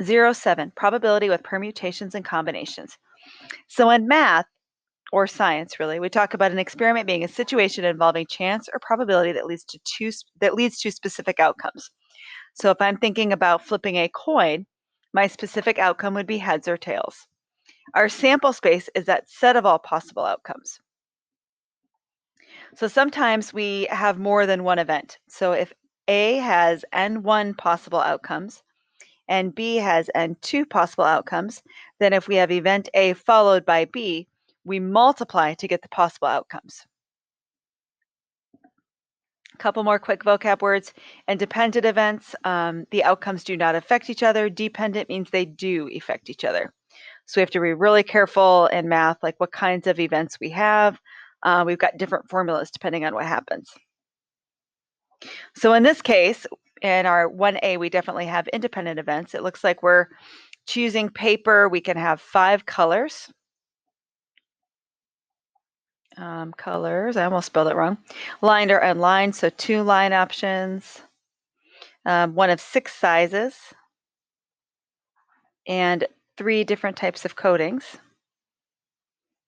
07, probability with permutations and combinations. So in math, or science really, we talk about an experiment being a situation involving chance or probability that leads to specific outcomes. So if I'm thinking about flipping a coin, my specific outcome would be heads or tails. Our sample space is that set of all possible outcomes. So sometimes we have more than one event. So if A has N1 possible outcomes and B has N2 possible outcomes, then if we have event A followed by B, we multiply to get the possible outcomes. A couple more quick vocab words. Independent events, the outcomes do not affect each other. Dependent means they do affect each other. So we have to be really careful in math, like what kinds of events we have. We've got different formulas depending on what happens. So in this case, in our 1A, we definitely have independent events. It looks like we're choosing paper. We can have 5 colors. Colors, I almost spelled it wrong. Lined or unlined, so 2 line options. One of 6 sizes. And 3 different types of coatings.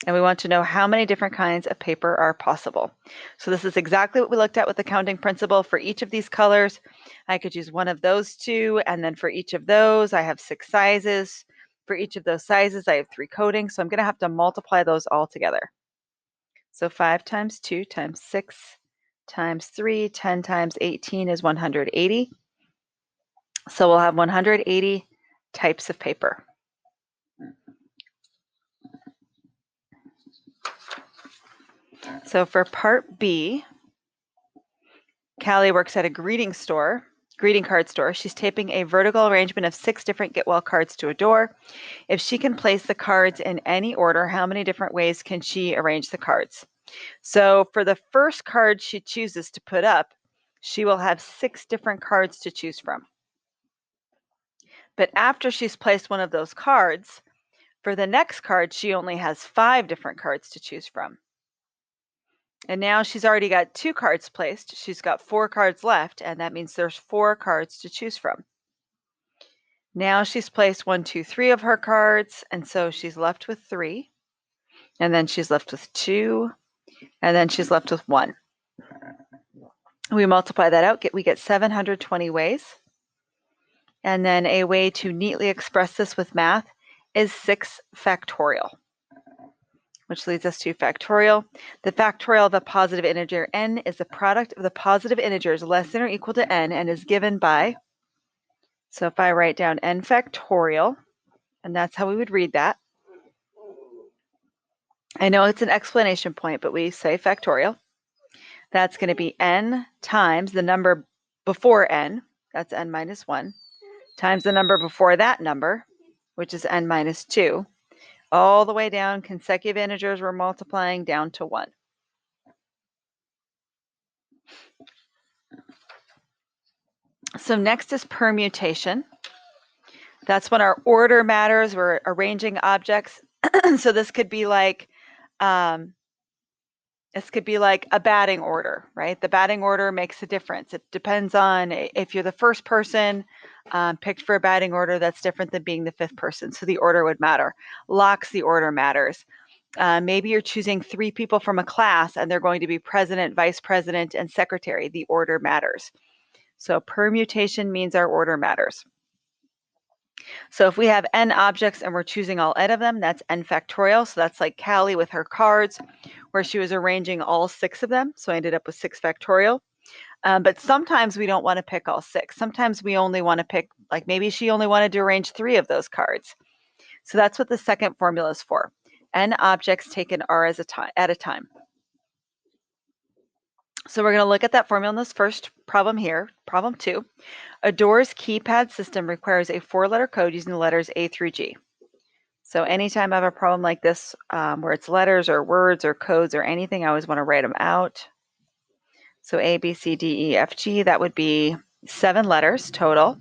And we want to know how many different kinds of paper are possible. So this is exactly what we looked at with the counting principle. For each of these colors, I could use one of those 2, and then for each of those, I have 6 sizes. For each of those sizes, I have 3 coatings, so I'm going to have to multiply those all together. So 5 times 2 times 6 times 3, 10 times 18 is 180. So we'll have 180 types of paper. So for part B, Callie works at a greeting card store. She's taping a vertical arrangement of 6 different Get Well cards to a door. If she can place the cards in any order, how many different ways can she arrange the cards? So for the first card she chooses to put up, she will have 6 different cards to choose from. But after she's placed one of those cards, for the next card, she only has 5 different cards to choose from. And now she's already got 2 cards placed. She's got 4 cards left, and that means there's 4 cards to choose from. Now she's placed 1, 2, 3 of her cards, and so she's left with 3. And then she's left with 2, and then she's left with 1. We multiply that out, we get 720 ways. And then a way to neatly express this with math is 6 factorial, which leads us to factorial. The factorial of a positive integer n is the product of the positive integers less than or equal to n and is given by, so if I write down n factorial, and that's how we would read that. I know it's an explanation point, but we say factorial. That's going to be n times the number before n, that's n minus 1, times the number before that number, which is n minus 2, all the way down, consecutive integers we're multiplying down to 1. So next is permutation. That's when our order matters. We're arranging objects. So this could be like a batting order, right? The batting order makes a difference. It depends on if you're the first person picked for a batting order, that's different than being the 5th person. So the order would matter. Locks, the order matters. Maybe you're choosing 3 people from a class and they're going to be president, vice president, and secretary. The order matters. So permutation means our order matters. So if we have n objects and we're choosing all n of them, that's n factorial. So that's like Callie with her cards, where she was arranging all 6 of them. So I ended up with 6 factorial. But sometimes we don't want to pick all 6. Sometimes we only want to pick, like maybe she only wanted to arrange 3 of those cards. So that's what the second formula is for. N objects taken r at a time. So we're going to look at that formula in this first problem here, problem 2. A door's keypad system requires a 4-letter code using the letters A through G. So anytime I have a problem like this, where it's letters or words or codes or anything, I always want to write them out. So A, B, C, D, E, F, G, that would be 7 letters total.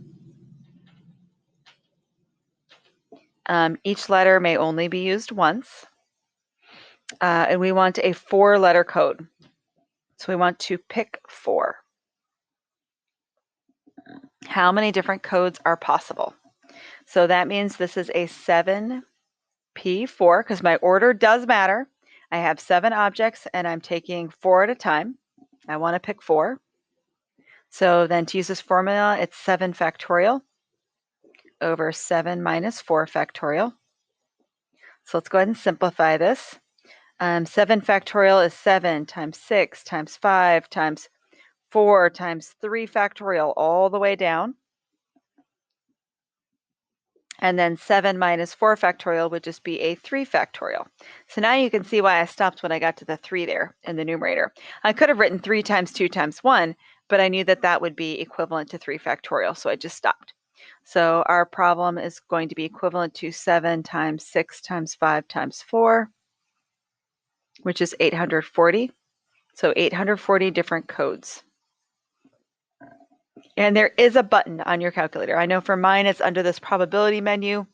Each letter may only be used once. And we want a 4-letter code. So we want to pick 4. How many different codes are possible? So that means this is a 7P4 because my order does matter. I have 7 objects and I'm taking 4 at a time. I want to pick 4. So then to use this formula, it's 7 factorial over 7 minus 4 factorial. So let's go ahead and simplify this. 7 factorial is 7 times 6 times 5 times 4 times 3 factorial all the way down. And then 7 minus 4 factorial would just be a 3 factorial. So now you can see why I stopped when I got to the 3 there in the numerator. I could have written 3 times 2 times 1, but I knew that that would be equivalent to 3 factorial, so I just stopped. So our problem is going to be equivalent to 7 times 6 times 5 times 4, which is 840. So 840 different codes. And there is a button on your calculator. I know for mine it's under this probability menu.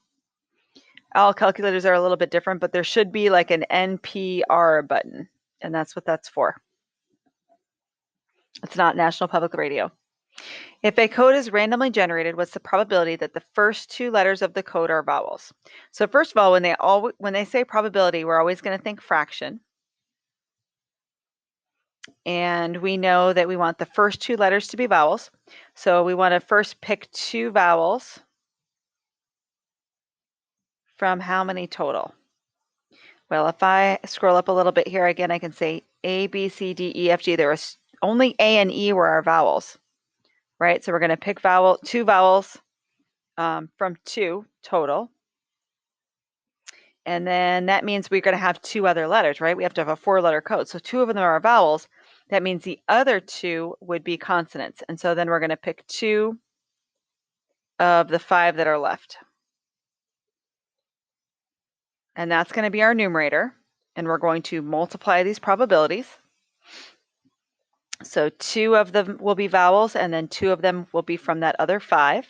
All calculators are a little bit different, but there should be like an NPR button, and that's what that's for. It's not National Public Radio. If a code is randomly generated, what's the probability that the first 2 letters of the code are vowels? So first of all, when they say probability, we're always going to think fraction. And we know that we want the first 2 letters to be vowels. So we want to first pick 2 vowels from how many total? Well, if I scroll up a little bit here again, I can say A, B, C, D, E, F, G. There was only A and E were our vowels, right? So we're going to pick 2 vowels from 2 total. And then that means we're going to have 2 other letters, right? We have to have a 4-letter code. So 2 of them are vowels. That means the other 2 would be consonants. And so then we're going to pick 2 of the 5 that are left. And that's going to be our numerator. And we're going to multiply these probabilities. So 2 of them will be vowels, and then 2 of them will be from that other 5.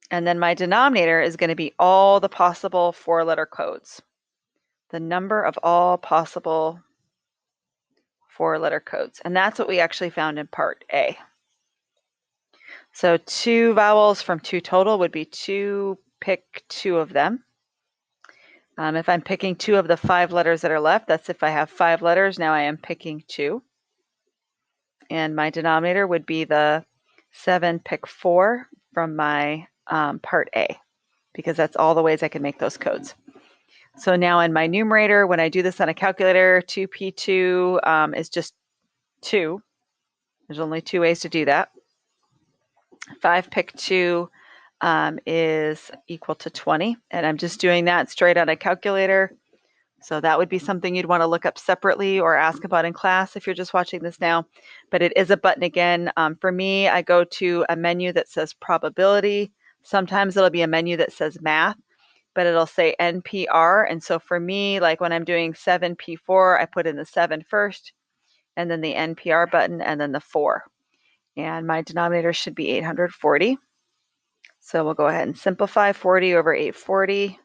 And then my denominator is going to be all the possible 4-letter codes. The number of all possible 4-letter codes. And that's what we actually found in part A. So 2 vowels from 2 total would be 2, pick 2 of them. If I'm picking 2 of the 5 letters that are left, that's if I have 5 letters, now I am picking 2. And my denominator would be the 7, pick 4 from my part A, because that's all the ways I can make those codes. So now in my numerator, when I do this on a calculator, 2p2 is just 2. There's only 2 ways to do that. 5 pick 2 is equal to 20, and I'm just doing that straight on a calculator. So that would be something you'd want to look up separately or ask about in class if you're just watching this now. But it is a button again. For me, I go to a menu that says probability. Sometimes it'll be a menu that says math, but it'll say NPR. And so for me, like when I'm doing 7P4, I put in the 7 first, and then the NPR button, and then the 4. And my denominator should be 840. So we'll go ahead and simplify. 40 over 840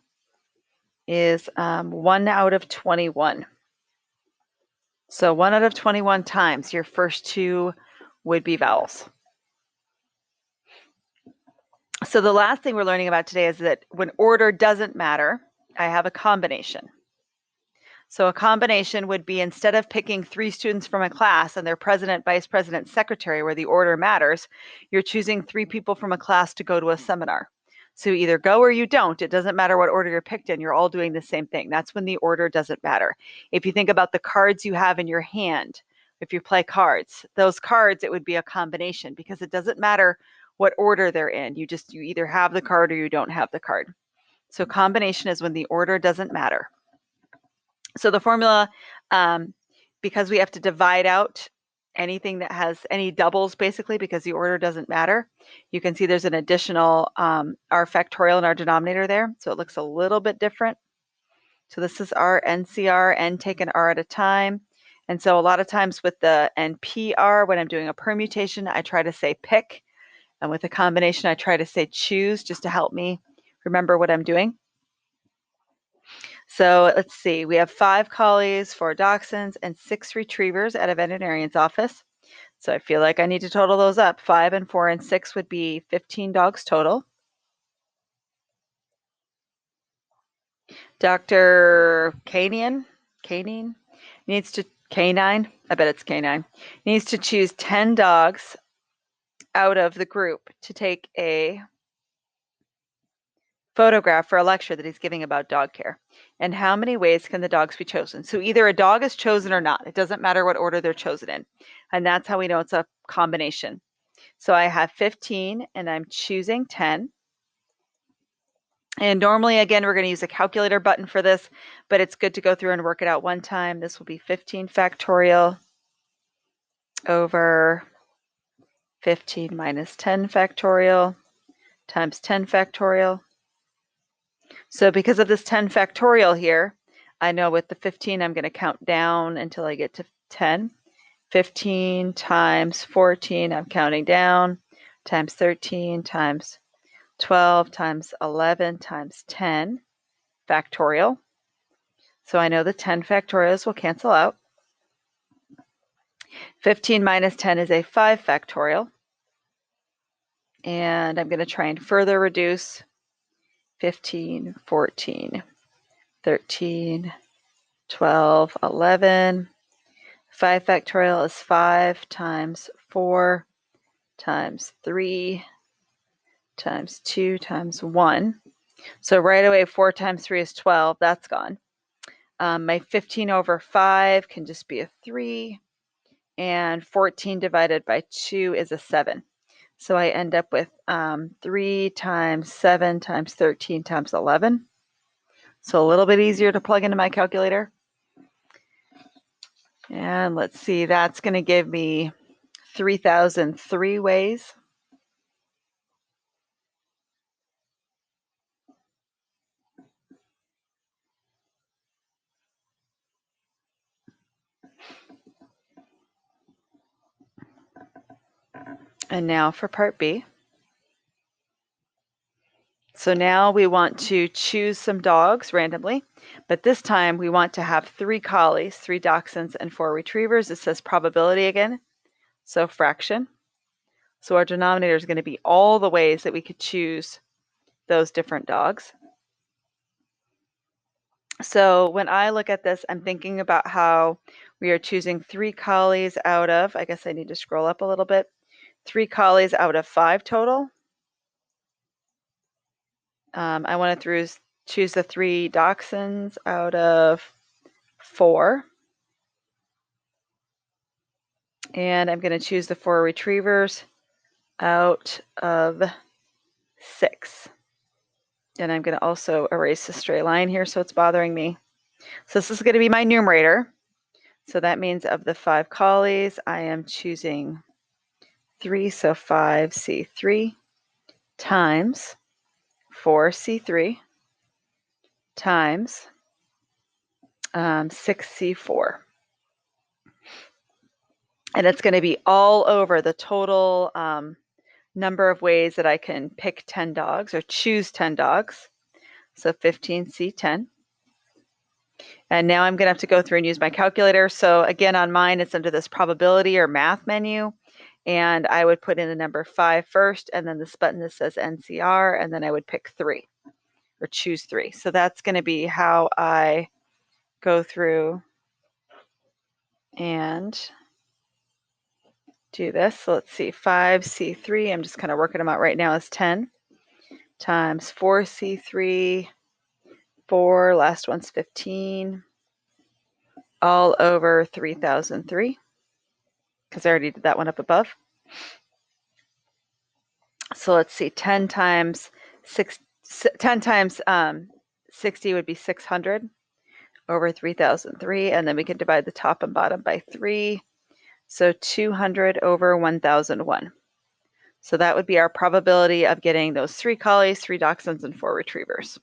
is 1 out of 21. So 1 out of 21 times your first 2 would be vowels. So the last thing we're learning about today is that when order doesn't matter, I have a combination. So a combination would be, instead of picking 3 students from a class and their president, vice president, secretary, where the order matters, you're choosing 3 people from a class to go to a seminar. So you either go or you don't. It doesn't matter what order you're picked in. You're all doing the same thing. That's when the order doesn't matter. If you think about the cards you have in your hand, if you play cards, those cards, it would be a combination, because it doesn't matter what order they're in. You either have the card or you don't have the card. So combination is when the order doesn't matter. So the formula, because we have to divide out anything that has any doubles, basically, because the order doesn't matter, you can see there's an additional r factorial in our denominator there. So it looks a little bit different. So this is our NCR, n taken r at a time. And so a lot of times with the NPR, when I'm doing a permutation, I try to say pick. And with a combination, I try to say choose, just to help me remember what I'm doing. So let's see, we have 5 collies, 4 dachshunds, and 6 retrievers at a veterinarian's office. So I feel like I need to total those up. 5 and 4 and 6 would be 15 dogs total. Dr. Canine needs to, canine, I bet it's canine, needs to choose 10 dogs out of the group to take a photograph for a lecture that he's giving about dog care. And how many ways can the dogs be chosen? So either a dog is chosen or not. It doesn't matter what order they're chosen in. And that's how we know it's a combination. So I have 15 and I'm choosing 10. And normally, again, we're going to use a calculator button for this, but it's good to go through and work it out one time. This will be 15 factorial over 15 minus 10 factorial times 10 factorial. So because of this 10 factorial here, I know with the 15, I'm going to count down until I get to 10. 15 times 14, I'm counting down, times 13 times 12 times 11 times 10 factorial. So I know the 10 factorials will cancel out. 15 minus 10 is a 5 factorial. And I'm going to try and further reduce 15, 14, 13, 12, 11. 5 factorial is 5 times 4 times 3 times 2 times 1. So right away, 4 times 3 is 12. That's gone. My 15 over 5 can just be a 3. And 14 divided by 2 is a 7. So I end up with 3 times 7 times 13 times 11. So a little bit easier to plug into my calculator. And let's see, that's going to give me 3,003 ways. And now for part B. So now we want to choose some dogs randomly, but this time we want to have 3 collies, 3 dachshunds, and 4 retrievers. It says probability again, so fraction. So our denominator is going to be all the ways that we could choose those different dogs. So when I look at this, I'm thinking about how we are choosing 3 collies out of, I guess I need to scroll up a little bit, 3 collies out of 5 total. I want to choose the 3 dachshunds out of 4. And I'm going to choose the 4 retrievers out of 6. And I'm going to also erase the straight line here so it's bothering me. So this is going to be my numerator. So that means of the 5 collies, I am choosing 3, so 5C3 times 4C3 times 6C4. And it's going to be all over the total number of ways that I can pick 10 dogs or choose 10 dogs. So 15C10. And now I'm going to have to go through and use my calculator. So again, on mine, it's under this probability or math menu. And I would put in the number 5 first, and then this button that says NCR, and then I would pick 3 or choose 3. So that's going to be how I go through and do this. So let's see, 5C3, I'm just kind of working them out right now, is 10 times 4C3, 4, last one's 15, all over 3,003, because I already did that one up above. So let's see, 10 times 60 would be 600 over 3,003, and then we can divide the top and bottom by 3. So 200 over 1,001. So that would be our probability of getting those 3 collies, 3 dachshunds, and 4 retrievers.